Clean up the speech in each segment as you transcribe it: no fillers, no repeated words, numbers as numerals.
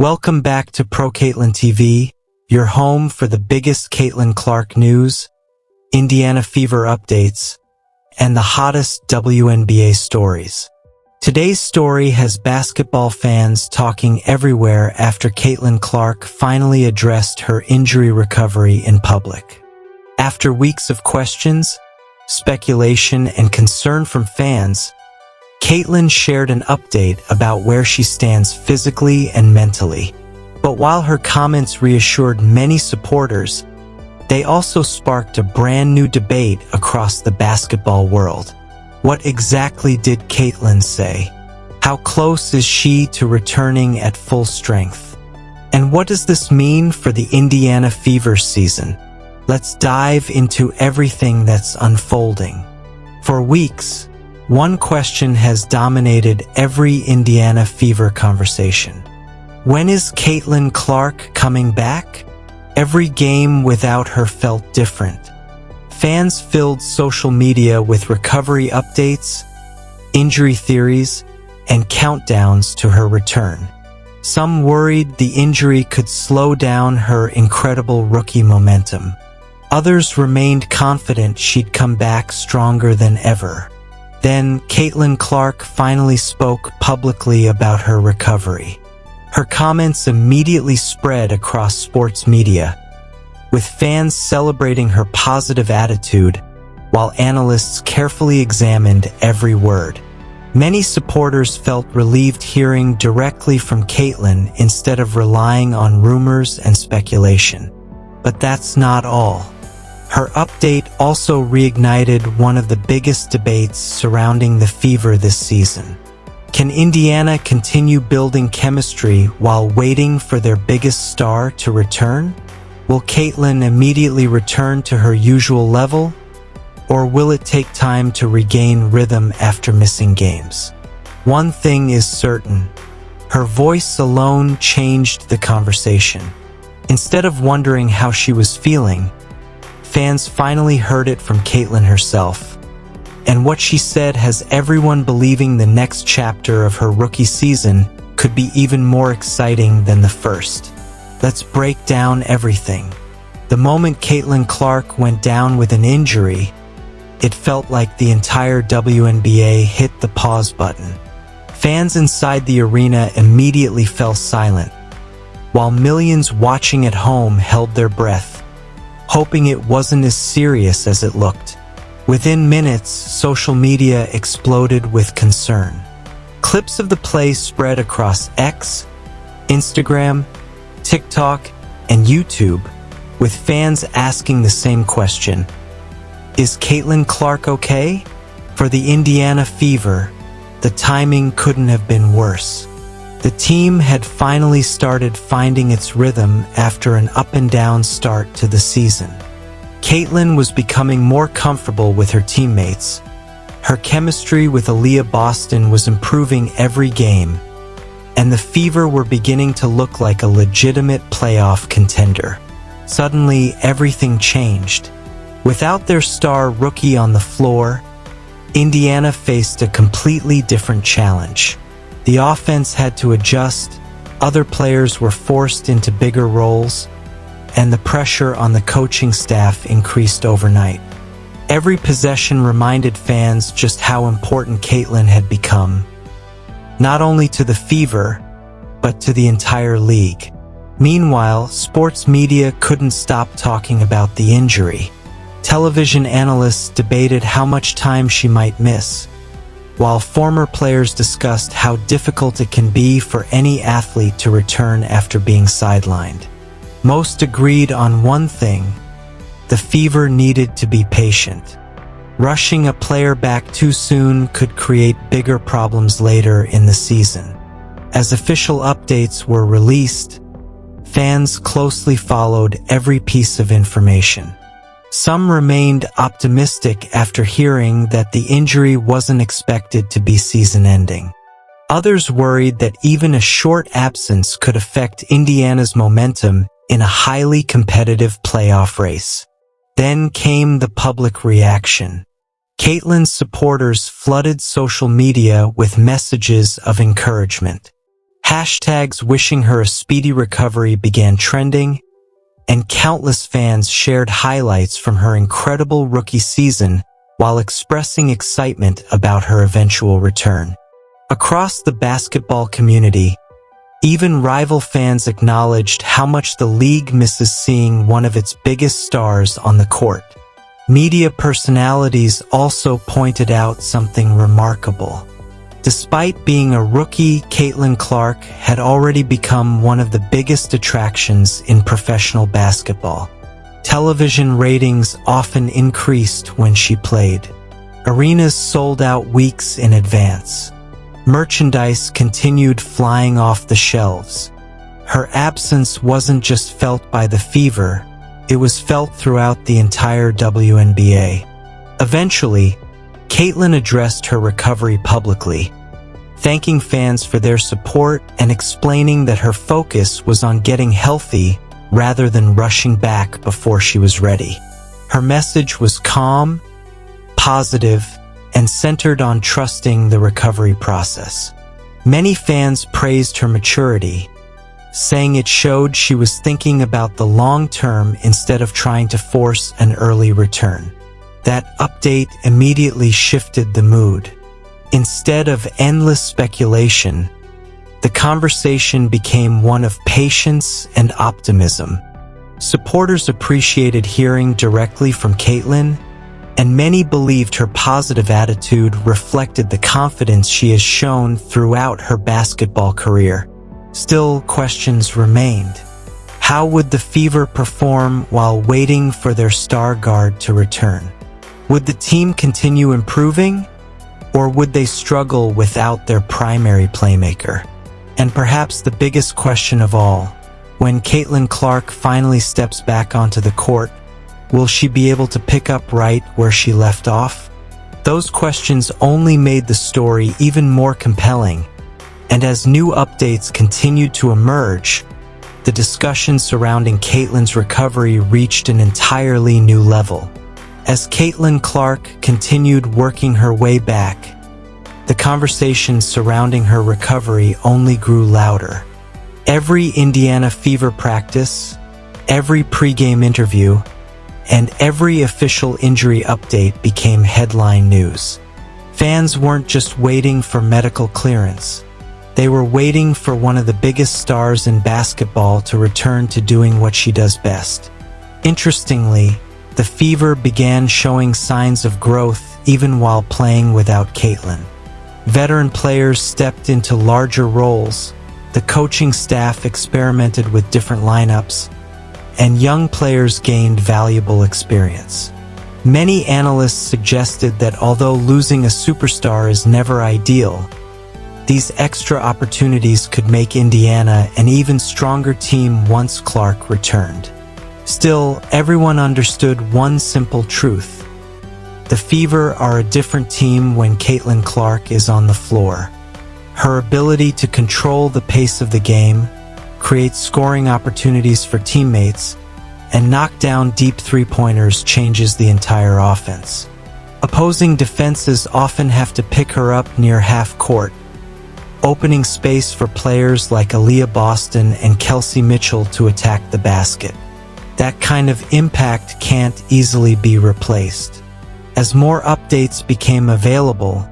Welcome back to Pro Caitlin TV, your home for the biggest Caitlin Clark news, Indiana Fever updates, and the hottest WNBA stories. Today's story has basketball fans talking everywhere after Caitlin Clark finally addressed her injury recovery in public. After weeks of questions, speculation, and concern from fans, Caitlin shared an update about where she stands physically and mentally. But while her comments reassured many supporters, they also sparked a brand new debate across the basketball world. What exactly did Caitlin say? How close is she to returning at full strength? And what does this mean for the Indiana Fever season? Let's dive into everything that's unfolding. For weeks, one question has dominated every Indiana Fever conversation. When is Caitlin Clark coming back? Every game without her felt different. Fans filled social media with recovery updates, injury theories, and countdowns to her return. Some worried the injury could slow down her incredible rookie momentum. Others remained confident she'd come back stronger than ever. Then, Caitlin Clark finally spoke publicly about her recovery. Her comments immediately spread across sports media, with fans celebrating her positive attitude, while analysts carefully examined every word. Many supporters felt relieved hearing directly from Caitlin instead of relying on rumors and speculation. But that's not all. Her update also reignited one of the biggest debates surrounding the Fever this season. Can Indiana continue building chemistry while waiting for their biggest star to return? Will Caitlin immediately return to her usual level? Or will it take time to regain rhythm after missing games? One thing is certain. Her voice alone changed the conversation. Instead of wondering how she was feeling, fans finally heard it from Caitlin herself. And what she said has everyone believing the next chapter of her rookie season could be even more exciting than the first. Let's break down everything. The moment Caitlin Clark went down with an injury, it felt like the entire WNBA hit the pause button. Fans inside the arena immediately fell silent, while millions watching at home held their breath, hoping it wasn't as serious as it looked. Within minutes, social media exploded with concern. Clips of the play spread across X, Instagram, TikTok, and YouTube, with fans asking the same question. Is Caitlin Clark okay? For the Indiana Fever, the timing couldn't have been worse. The team had finally started finding its rhythm after an up-and-down start to the season. Caitlin was becoming more comfortable with her teammates. Her chemistry with Aaliyah Boston was improving every game, and the Fever were beginning to look like a legitimate playoff contender. Suddenly, everything changed. Without their star rookie on the floor, Indiana faced a completely different challenge. The offense had to adjust, other players were forced into bigger roles, and the pressure on the coaching staff increased overnight. Every possession reminded fans just how important Caitlin had become, not only to the Fever, but to the entire league. Meanwhile, sports media couldn't stop talking about the injury. Television analysts debated how much time she might miss, while former players discussed how difficult it can be for any athlete to return after being sidelined. Most agreed on one thing: the Fever needed to be patient. Rushing a player back too soon could create bigger problems later in the season. As official updates were released, fans closely followed every piece of information. Some remained optimistic after hearing that the injury wasn't expected to be season-ending. Others worried that even a short absence could affect Indiana's momentum in a highly competitive playoff race. Then came the public reaction. Caitlin's supporters flooded social media with messages of encouragement. Hashtags wishing her a speedy recovery began trending, and countless fans shared highlights from her incredible rookie season while expressing excitement about her eventual return. Across the basketball community, even rival fans acknowledged how much the league misses seeing one of its biggest stars on the court. Media personalities also pointed out something remarkable. Despite being a rookie, Caitlin Clark had already become one of the biggest attractions in professional basketball. Television ratings often increased when she played. Arenas sold out weeks in advance. Merchandise continued flying off the shelves. Her absence wasn't just felt by the Fever, it was felt throughout the entire WNBA. Eventually, Caitlin addressed her recovery publicly, thanking fans for their support and explaining that her focus was on getting healthy rather than rushing back before she was ready. Her message was calm, positive, and centered on trusting the recovery process. Many fans praised her maturity, saying it showed she was thinking about the long term instead of trying to force an early return. That update immediately shifted the mood. Instead of endless speculation, the conversation became one of patience and optimism. Supporters appreciated hearing directly from Caitlin, and many believed her positive attitude reflected the confidence she has shown throughout her basketball career. Still, questions remained. How would the Fever perform while waiting for their star guard to return? Would the team continue improving, or would they struggle without their primary playmaker? And perhaps the biggest question of all, when Caitlin Clark finally steps back onto the court, will she be able to pick up right where she left off? Those questions only made the story even more compelling, and as new updates continued to emerge, the discussion surrounding Caitlin's recovery reached an entirely new level. As Caitlin Clark continued working her way back, the conversation surrounding her recovery only grew louder. Every Indiana Fever practice, every pregame interview, and every official injury update became headline news. Fans weren't just waiting for medical clearance. They were waiting for one of the biggest stars in basketball to return to doing what she does best. Interestingly, the Fever began showing signs of growth even while playing without Caitlin. Veteran players stepped into larger roles, the coaching staff experimented with different lineups, and young players gained valuable experience. Many analysts suggested that although losing a superstar is never ideal, these extra opportunities could make Indiana an even stronger team once Clark returned. Still, everyone understood one simple truth. The Fever are a different team when Caitlin Clark is on the floor. Her ability to control the pace of the game, create scoring opportunities for teammates, and knock down deep three-pointers changes the entire offense. Opposing defenses often have to pick her up near half-court, opening space for players like Aaliyah Boston and Kelsey Mitchell to attack the basket. That kind of impact can't easily be replaced. As more updates became available,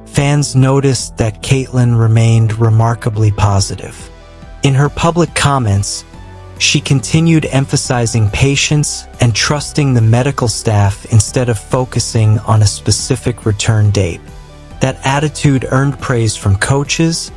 fans noticed that Caitlin remained remarkably positive. In her public comments, she continued emphasizing patience and trusting the medical staff instead of focusing on a specific return date. That attitude earned praise from coaches,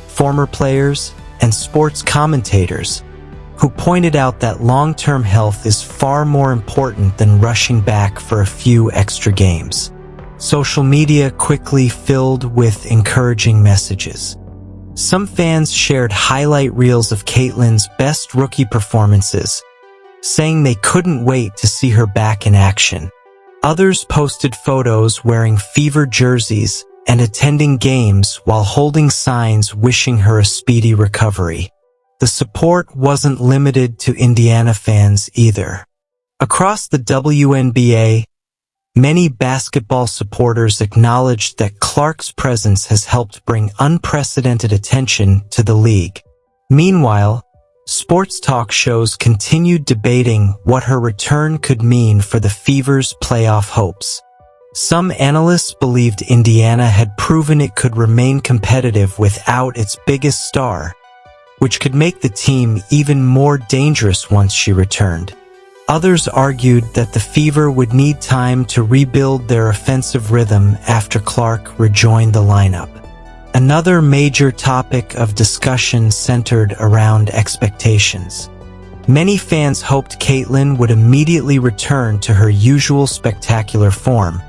former players, and sports commentators, who pointed out that long-term health is far more important than rushing back for a few extra games. Social media quickly filled with encouraging messages. Some fans shared highlight reels of Caitlin's best rookie performances, saying they couldn't wait to see her back in action. Others posted photos wearing Fever jerseys and attending games while holding signs wishing her a speedy recovery. The support wasn't limited to Indiana fans either. Across the WNBA, Many basketball supporters acknowledged that Clark's presence has helped bring unprecedented attention to the league. Meanwhile, sports talk shows continued debating what her return could mean for the Fever's playoff hopes. Some analysts believed Indiana had proven it could remain competitive without its biggest star, which could make the team even more dangerous once she returned. Others argued that the Fever would need time to rebuild their offensive rhythm after Clark rejoined the lineup. Another major topic of discussion centered around expectations. Many fans hoped Caitlin would immediately return to her usual spectacular form,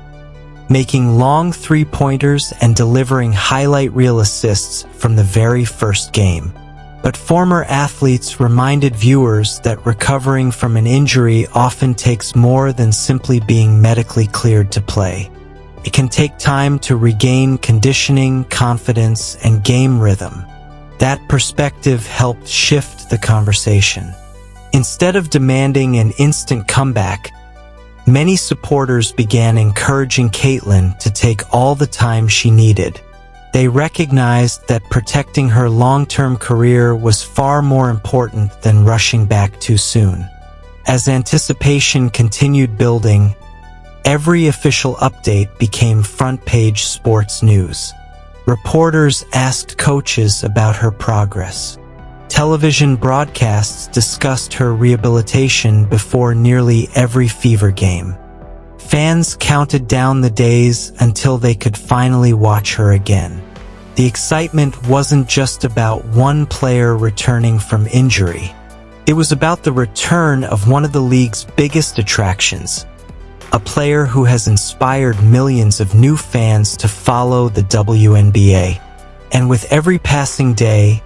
making long three-pointers and delivering highlight reel assists from the very first game. But former athletes reminded viewers that recovering from an injury often takes more than simply being medically cleared to play. It can take time to regain conditioning, confidence, and game rhythm. That perspective helped shift the conversation. Instead of demanding an instant comeback, many supporters began encouraging Caitlin to take all the time she needed. They recognized that protecting her long-term career was far more important than rushing back too soon. As anticipation continued building, every official update became front-page sports news. Reporters asked coaches about her progress. Television broadcasts discussed her rehabilitation before nearly every Fever game. Fans counted down the days until they could finally watch her again. The excitement wasn't just about one player returning from injury. It was about the return of one of the league's biggest attractions, a player who has inspired millions of new fans to follow the WNBA. And with every passing day,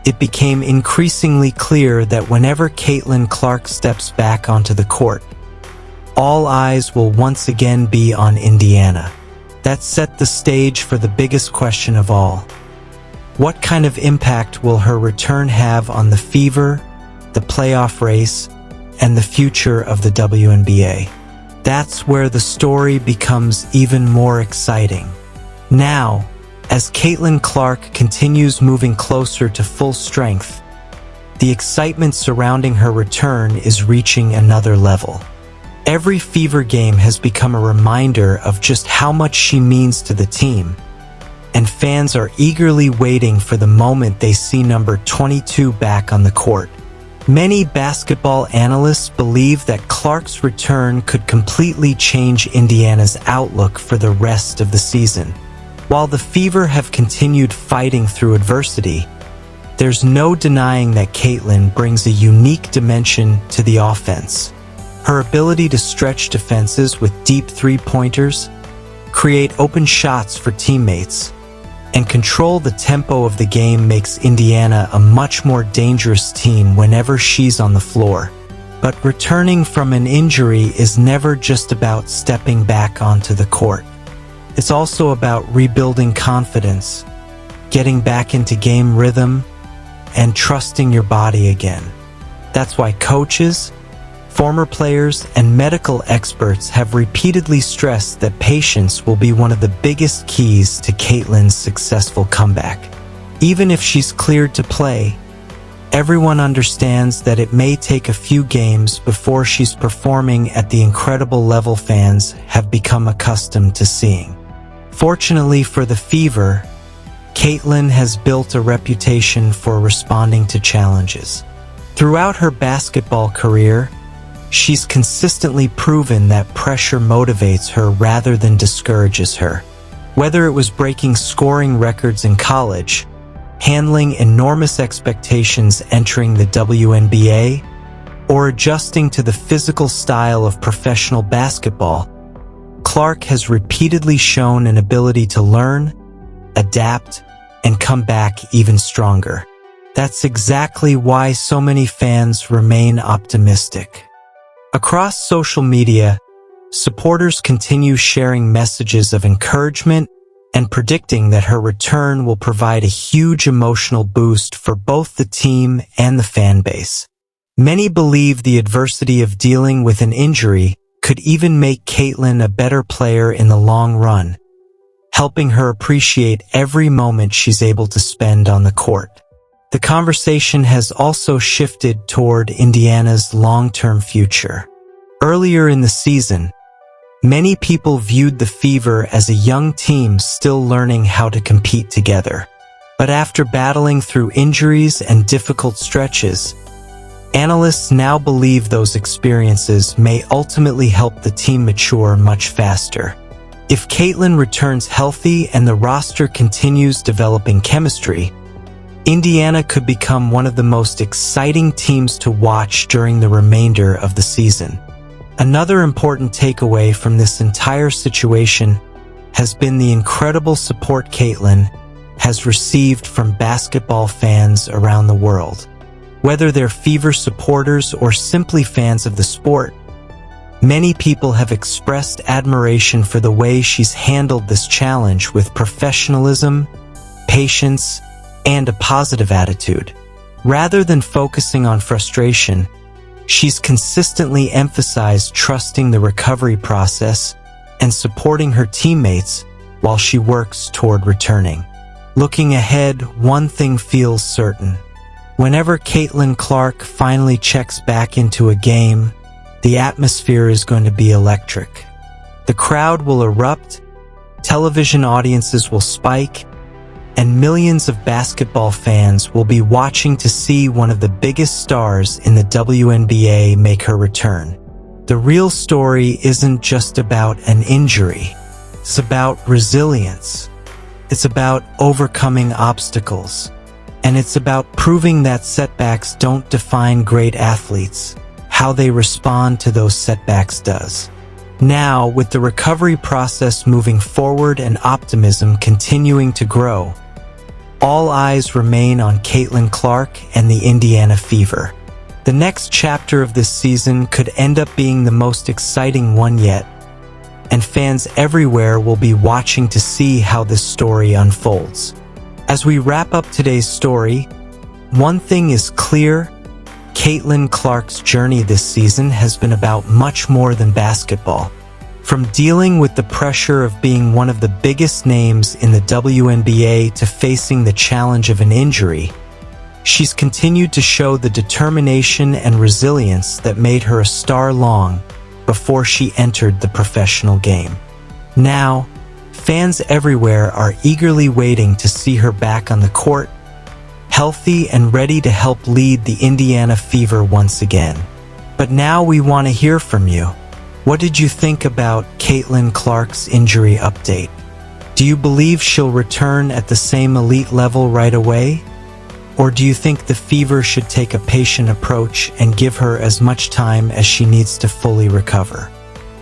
it became increasingly clear that whenever Caitlin Clark steps back onto the court, all eyes will once again be on Indiana. That set the stage for the biggest question of all. What kind of impact will her return have on the Fever, the playoff race, and the future of the WNBA? That's where the story becomes even more exciting. Now, as Caitlin Clark continues moving closer to full strength, the excitement surrounding her return is reaching another level. Every Fever game has become a reminder of just how much she means to the team, and fans are eagerly waiting for the moment they see number 22 back on the court. Many basketball analysts believe that Clark's return could completely change Indiana's outlook for the rest of the season. While the Fever have continued fighting through adversity, there's no denying that Caitlin brings a unique dimension to the offense. Her ability to stretch defenses with deep three-pointers, create open shots for teammates, and control the tempo of the game makes Indiana a much more dangerous team whenever she's on the floor. But returning from an injury is never just about stepping back onto the court. It's also about rebuilding confidence, getting back into game rhythm, and trusting your body again. That's why coaches, former players, and medical experts have repeatedly stressed that patience will be one of the biggest keys to Caitlin's successful comeback. Even if she's cleared to play, everyone understands that it may take a few games before she's performing at the incredible level fans have become accustomed to seeing. Fortunately for the Fever, Caitlin has built a reputation for responding to challenges. Throughout her basketball career, she's consistently proven that pressure motivates her rather than discourages her. Whether it was breaking scoring records in college, handling enormous expectations entering the WNBA, or adjusting to the physical style of professional basketball, Clark has repeatedly shown an ability to learn, adapt, and come back even stronger. That's exactly why so many fans remain optimistic. Across social media, supporters continue sharing messages of encouragement and predicting that her return will provide a huge emotional boost for both the team and the fan base. Many believe the adversity of dealing with an injury could even make Caitlin a better player in the long run, helping her appreciate every moment she's able to spend on the court. The conversation has also shifted toward Indiana's long-term future. Earlier in the season, many people viewed the Fever as a young team still learning how to compete together. But after battling through injuries and difficult stretches, analysts now believe those experiences may ultimately help the team mature much faster. If Caitlin returns healthy and the roster continues developing chemistry, Indiana could become one of the most exciting teams to watch during the remainder of the season. Another important takeaway from this entire situation has been the incredible support Caitlin has received from basketball fans around the world. Whether they're Fever supporters or simply fans of the sport, many people have expressed admiration for the way she's handled this challenge with professionalism, patience, and a positive attitude. Rather than focusing on frustration, she's consistently emphasized trusting the recovery process and supporting her teammates while she works toward returning. Looking ahead, one thing feels certain. Whenever Caitlin Clark finally checks back into a game, the atmosphere is going to be electric. The crowd will erupt, television audiences will spike, and millions of basketball fans will be watching to see one of the biggest stars in the WNBA make her return. The real story isn't just about an injury. It's about resilience. It's about overcoming obstacles. And it's about proving that setbacks don't define great athletes. How they respond to those setbacks does. Now, with the recovery process moving forward and optimism continuing to grow, all eyes remain on Caitlin Clark and the Indiana Fever. The next chapter of this season could end up being the most exciting one yet, and fans everywhere will be watching to see how this story unfolds. As we wrap up today's story, one thing is clear: Caitlin Clark's journey this season has been about much more than basketball. From dealing with the pressure of being one of the biggest names in the WNBA to facing the challenge of an injury, she's continued to show the determination and resilience that made her a star long before she entered the professional game. Now, fans everywhere are eagerly waiting to see her back on the court, healthy and ready to help lead the Indiana Fever once again. But now we want to hear from you. What did you think about Caitlin Clark's injury update? Do you believe she'll return at the same elite level right away? Or do you think the Fever should take a patient approach and give her as much time as she needs to fully recover?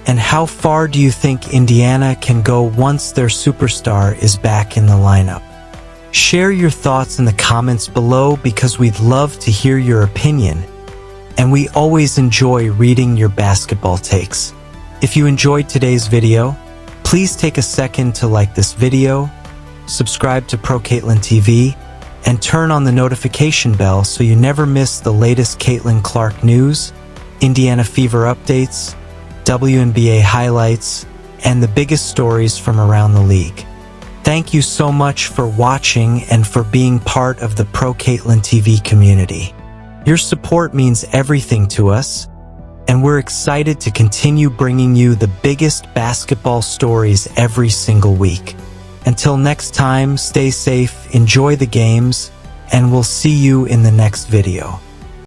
And how far do you think Indiana can go once their superstar is back in the lineup? Share your thoughts in the comments below because we'd love to hear your opinion, and we always enjoy reading your basketball takes. If you enjoyed today's video, please take a second to like this video, subscribe to Pro Caitlin TV, and turn on the notification bell so you never miss the latest Caitlin Clark news, Indiana Fever updates, WNBA highlights, and the biggest stories from around the league. Thank you so much for watching and for being part of the Pro Caitlin TV community. Your support means everything to us, and we're excited to continue bringing you the biggest basketball stories every single week. Until next time, stay safe, enjoy the games, and we'll see you in the next video.